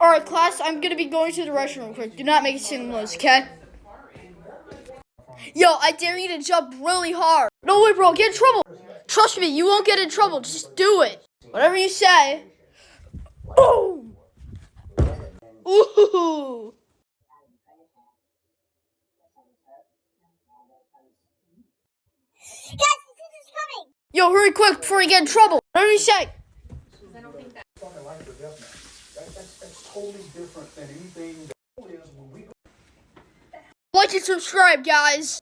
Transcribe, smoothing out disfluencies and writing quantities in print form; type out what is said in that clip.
Alright, class, I'm gonna be going to the restroom real quick. Do not make it seamless, okay? Yo, I dare you to jump really hard. No way, bro, get in trouble. Trust me, you won't get in trouble. Just do it. Whatever you say. Boom! Ooh! Yo, hurry quick before you get in trouble. Whatever you say. That's totally different than anything that is when we Like and subscribe, guys.